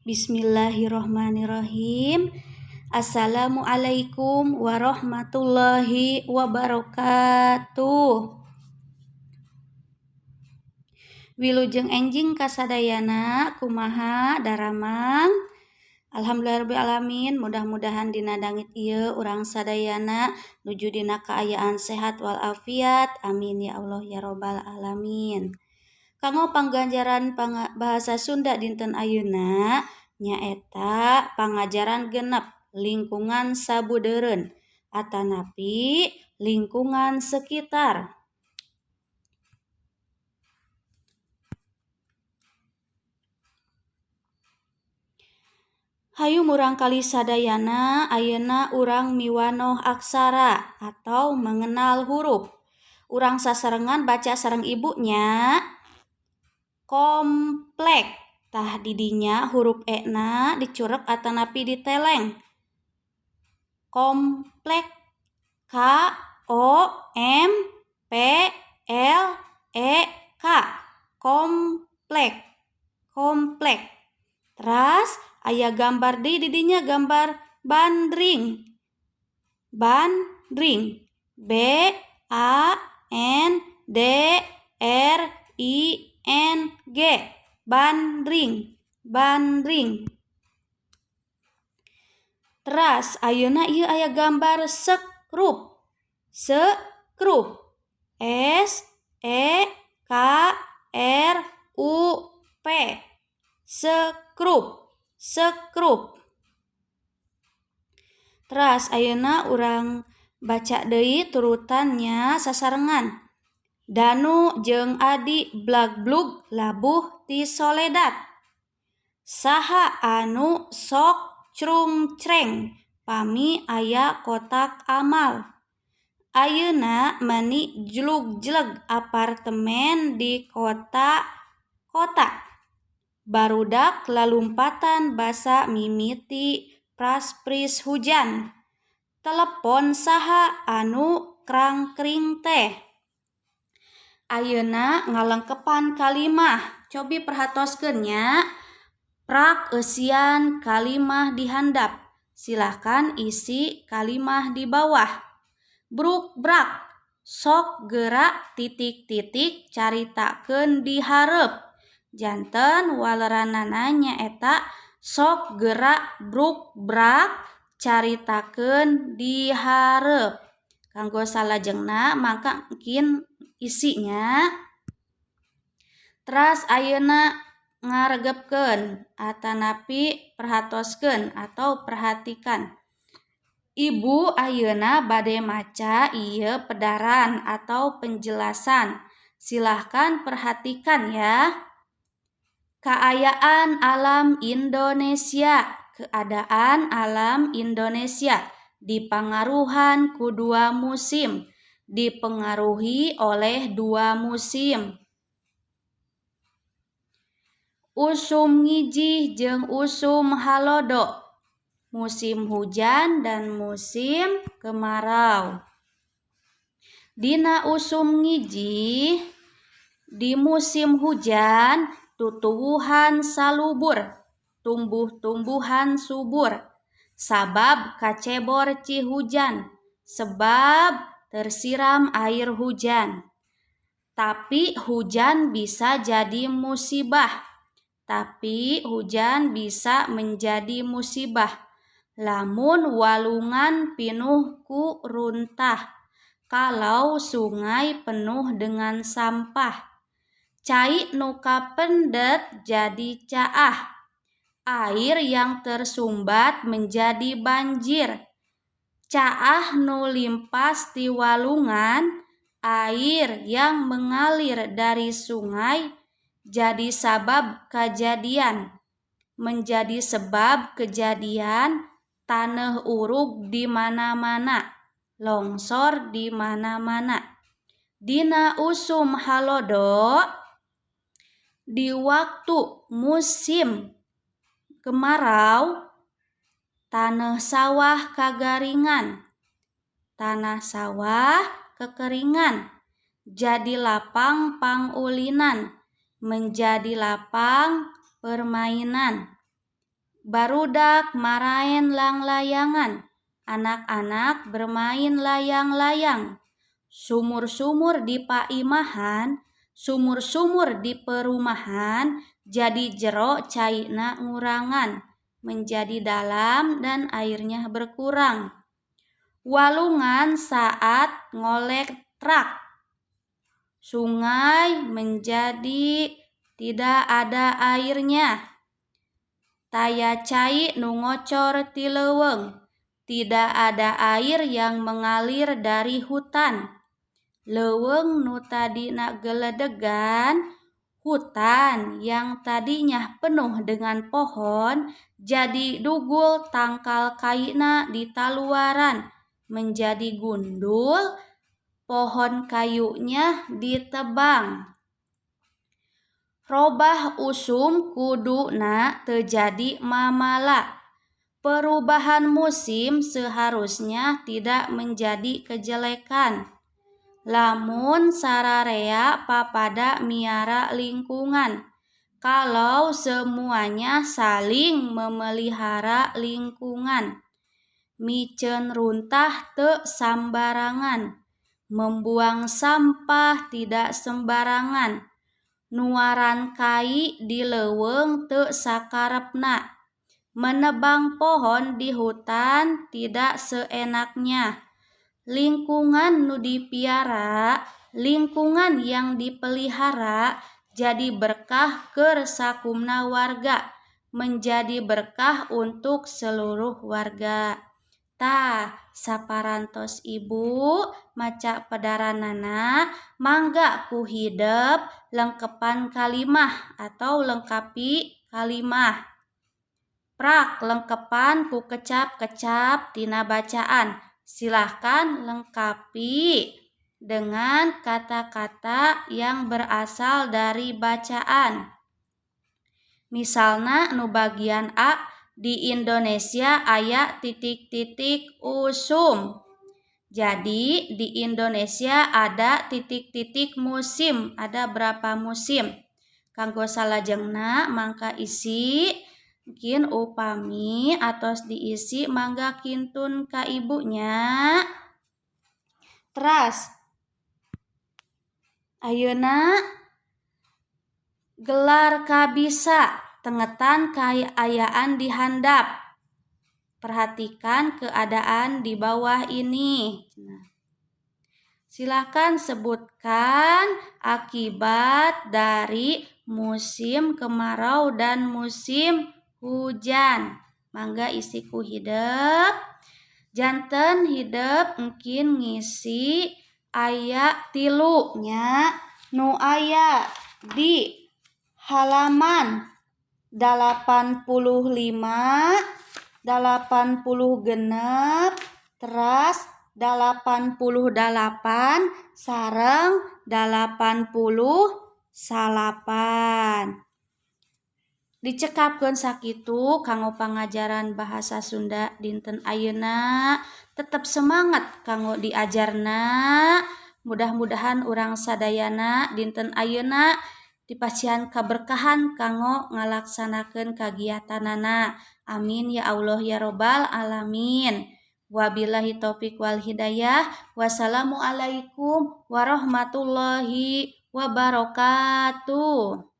Bismillahirrahmanirrahim. Assalamualaikum warahmatullahi wabarakatuh. Wilujeng enjing kasadayana kumaha daramang. Alhamdulillahirrahmanirrahim. Mudah-mudahan dina dangit ieu urang sadayana nuju dina kaayaan sehat walafiat. Amin ya Allah ya robbal alamin. Kanggo panggajaran bahasa Sunda dinten ayeuna nyaeta pangajaran genep lingkungan sabudeureun atanapi lingkungan sekitar. Hayu murangkali sadayana ayeuna urang miwanoh aksara atau mengenal huruf. Urang sasarengan baca sareng ibunya. Komplek tah didinya huruf E na dicurek atanapi diteleng. Komplek K O M P L E K komplek. Teras aya gambar di didinya gambar bandring. B A N D R I N G bandring. Teras ayeuna ieu aya gambar sekrup. S E K R U P sekrup. Teras ayeuna urang baca deui turutannya sasarengan. Danu jeung Adi blag-blug labuh ti Soledad. Saha anu sok crungcreng pami aya kotak amal. Ayeuna meuni jlug-jleg apartemen di kota. Barudak lalumpatan basa mimiti praspris hujan. Telepon saha anu krangkring teh. Ayeuna ngalengkepan kalimah. Cobi perhatoskeun nya. Prak eusian kalimah dihandap. Silahkan isi kalimah di bawah. Bruk-brak. Sok gerak titik-titik caritakeun di hareup. Janten waleranana nyaeta sok gerak bruk-brak caritakeun di hareup. Kanggo salajengna mangka mungkin isinya. Teras ayeuna ngaregepkeun atanapi perhatoskeun atau perhatikan. Ibu ayeuna bade maca ieu pedaran atau penjelasan. Silahkan perhatikan ya. Keadaan alam Indonesia dipengaruhan ku dua musim. Dipengaruhi oleh dua musim. Usum ngijih jeung usum halodo. Musim hujan dan musim kemarau. Dina usum ngijih di musim hujan tutuwuhan salubur, tumbuh-tumbuhan subur. Sabab kacebor cihujan, sebab tersiram air hujan. Tapi hujan bisa jadi musibah. Lamun walungan pinuh ku runtah. Kalau sungai penuh dengan sampah. Cai nu kapendet jadi caah. Air yang tersumbat menjadi banjir. Caah nu limpas ti walungan, air yang mengalir dari sungai menjadi sebab kejadian taneuh urug di mana-mana, longsor di mana-mana. Dina usum halodo di waktu musim kemarau tanah sawah kekeringan jadi lapang pangulinan, menjadi lapang permainan. Barudak maraen lang-layangan, anak-anak bermain layang-layang. Sumur-sumur di paimahan, sumur-sumur di perumahan, jadi jero caina ngurangan, menjadi dalam dan airnya berkurang. Walungan saat ngolek truk, sungai menjadi tidak ada airnya. Taya cai nu ngocor ti leuweung, tidak ada air yang mengalir dari hutan. Leuweung nu tadina geledegan, hutan yang tadinya penuh dengan pohon, jadi dugul tangkal kaina di taluaran, menjadi gundul, pohon kayunya ditebang. Robah usum kuduna terjadi mamala. Perubahan musim seharusnya tidak menjadi kejelekan. Lamun sararea papada miara lingkungan. Kalau semuanya saling memelihara lingkungan. Micen runtah teu sambarangan. Membuang sampah tidak sembarangan. Nuaran kai di leuweung teu sakarepna. Menebang pohon di hutan tidak seenaknya. Lingkungan nu dipiara, lingkungan yang dipelihara jadi berkah keur sakumna warga, menjadi berkah untuk seluruh warga. Tah, saparantos ibu maca pedaranana mangga ku hidep lengkepan kalimah atau lengkapi kalimah. Prak lengkepan ku kecap-kecap tina bacaan. Silahkan lengkapi dengan kata-kata yang berasal dari bacaan. Misalna nu bagian A, di Indonesia aya titik-titik usum. Jadi di Indonesia ada titik-titik musim, ada berapa musim. Kanggo salajengna mangka isi mungkin upami atau diisi mangga kintun ka ibunya. Teras ayeuna gelar kabisa tengetan kaayaan di handap. Perhatikan keadaan di bawah ini. Silakan sebutkan akibat dari musim kemarau dan musim hujan. Mangga isi ku hidep. Janten hidep mungkin ngisi aya tilunya nu aya di halaman 85, 86, teras 88 sareng 88. Dicekapkeun sakitu kanggo pangajaran bahasa Sunda dinten ayeuna tetep semangat kanggo diajarna. Mudah-mudahan urang sadayana dinten ayeuna dipasihan kaberkahan kanggo ngalaksanakeun kagiatanana. Amin ya Allah ya robbal alamin. Wabillahi taufik wal hidayah. Wassalamualaikum warahmatullahi wabarakatuh.